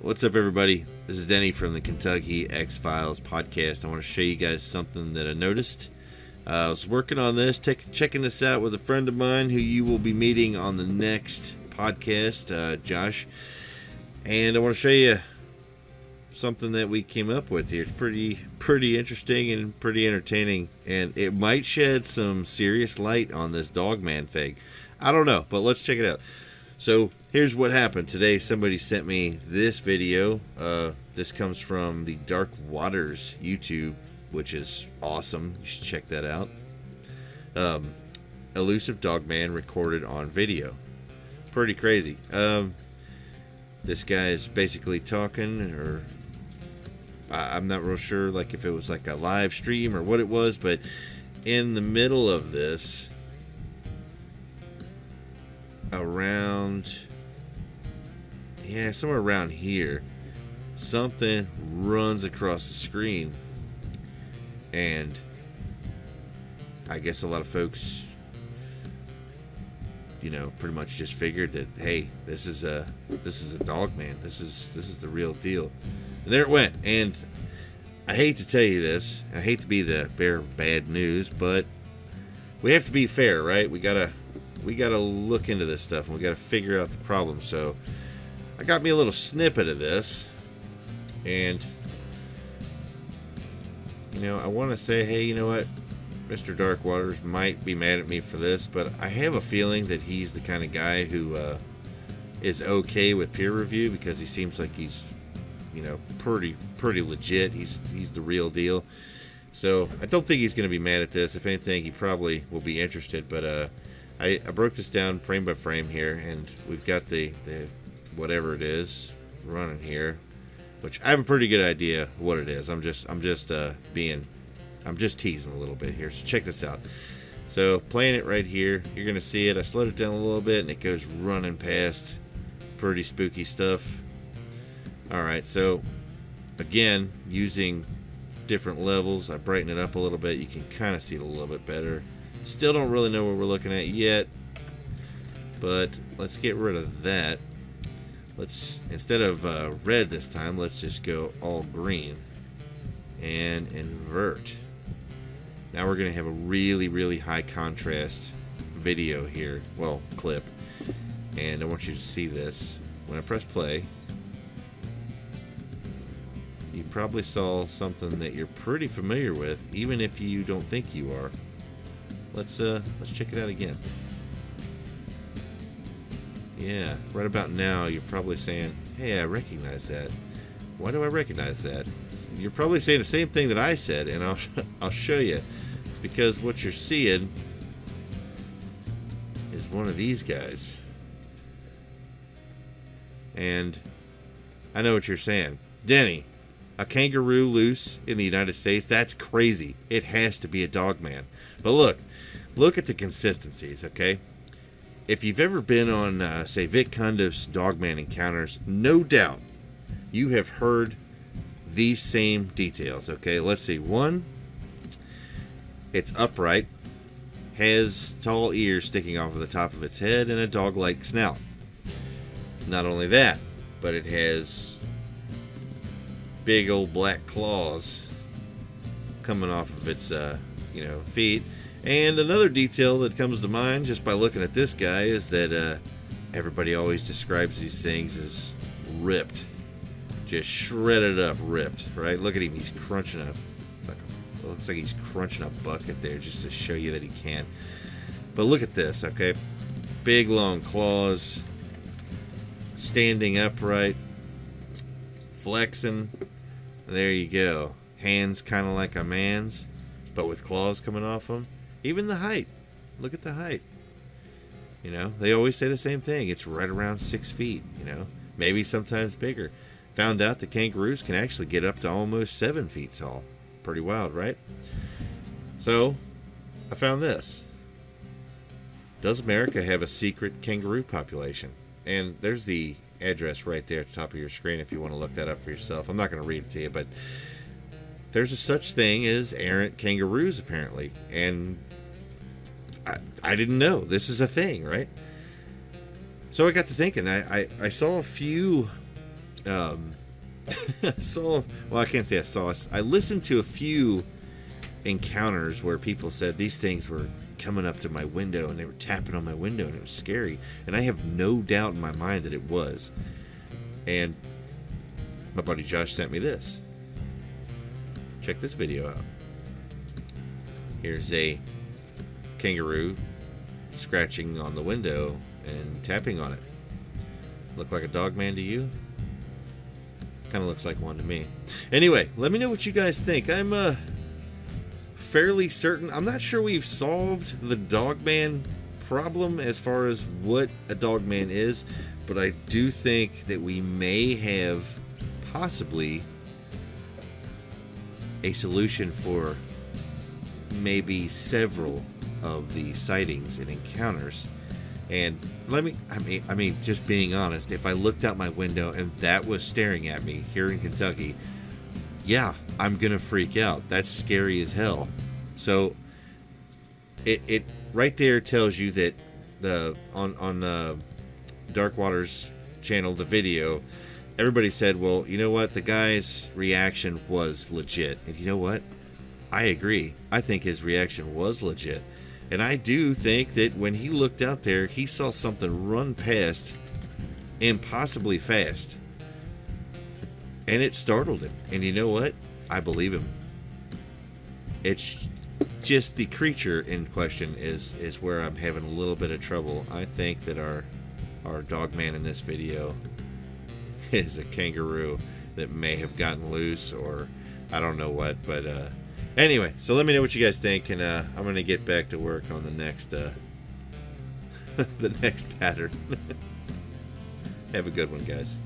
What's up, everybody? This is Denny from the Kentucky X-Files podcast. I want to show you guys something that I noticed. I was working on this, checking this out with a friend of mine who you will be meeting on the next podcast, Josh. And I want to show you something that we came up with here. It's pretty interesting and pretty entertaining. And it might shed some serious light on this Dogman thing. I don't know, but let's check it out. So here's what happened today. Somebody sent me this video. This comes from the Dark Waters YouTube, which is awesome. You should check that out. Elusive Dogman recorded on video. Pretty crazy. This guy is basically talking, or I'm not real sure, like if it was like a live stream or what it was, but in the middle of this, somewhere around here, something runs across the screen, and I guess a lot of folks, pretty much just figured that, hey, this is a Dogman. This is the real deal. And there it went. And I hate to tell you this, I hate to be the bearer of bad news, but we have to be fair, right? We gotta look into this stuff, and we gotta figure out the problem. So I got me a little snippet of this, and I want to say, hey, you know what, Mr. Dark Waters might be mad at me for this, but I have a feeling that he's the kind of guy who is okay with peer review, because he seems like he's pretty legit. He's the real deal. So I don't think he's going to be mad at this. If anything, he probably will be interested. But I broke this down frame by frame here, and we've got the whatever it is running here, which I have a pretty good idea what it is. I'm just teasing a little bit here. So check this out. So playing it right here, you're gonna see it. I slowed it down a little bit, and it goes running past. Pretty spooky stuff. All right, so again, using different levels, I brighten it up a little bit. You can kind of see it a little bit better. Still don't really know what we're looking at yet, but let's get rid of that. Let's, instead of red this time, let's just go all green and invert. Now we're going to have a really high contrast video here, well, clip, and I want you to see this. When I press play, you probably saw something that you're pretty familiar with, even if you don't think you are. Let's check it out again. Yeah, right about now you're probably saying, hey, I recognize that. Why do I recognize that? You're probably saying the same thing that I said, and I'll show you. It's because what you're seeing is one of these guys. And I know what you're saying. Denny, a kangaroo loose in the United States? That's crazy. It has to be a Dogman. But look at the consistencies, okay? If you've ever been on, say, Vic Cundiff's Dogman encounters, no doubt you have heard these same details, okay? Let's see. One, it's upright, has tall ears sticking off of the top of its head, and a dog-like snout. Not only that, but it has big old black claws coming off of its, feet. And another detail that comes to mind just by looking at this guy is that everybody always describes these things as ripped. Just shredded up ripped, right? Look at him. He's crunching up. Looks like he's crunching a bucket there just to show you that he can. But look at this, okay? Big, long claws. Standing upright. Flexing. There you go. Hands kind of like a man's, but with claws coming off them. Even the height. Look at the height. They always say the same thing. It's right around 6 feet, maybe sometimes bigger. Found out that kangaroos can actually get up to almost 7 feet tall. Pretty wild, right? So, I found this. Does America have a secret kangaroo population? And there's the address right there at the top of your screen if you want to look that up for yourself. I'm not going to read it to you, but there's a such thing as errant kangaroos, apparently. And I didn't know this is a thing, right? So I got to thinking. I saw a few um, saw, well, I can't say I saw, I listened to a few encounters where people said these things were coming up to my window and they were tapping on my window and it was scary. And I have no doubt in my mind that it was. And my buddy Josh sent me this. Check this video out. Here's a kangaroo scratching on the window and tapping on it. Look like a Dogman to you? Kind of looks like one to me. Anyway, let me know what you guys think. I'm fairly certain. I'm not sure we've solved the Dogman problem as far as what a Dogman is, but I do think that we may have possibly a solution for maybe several of the sightings and encounters. And I mean, just being honest, if I looked out my window and that was staring at me here in Kentucky, yeah, I'm gonna freak out. That's scary as hell. So it right there tells you that the on Dark Water's channel, the video, everybody said, well, you know what, the guy's reaction was legit. And you know what, I agree. I think his reaction was legit. And I do think that when he looked out there, he saw something run past impossibly fast. And it startled him. And you know what? I believe him. It's just the creature in question is where I'm having a little bit of trouble. I think that our Dogman in this video is a kangaroo that may have gotten loose, or I don't know what, but anyway, so let me know what you guys think, and I'm gonna get back to work on the next the next pattern. Have a good one, guys.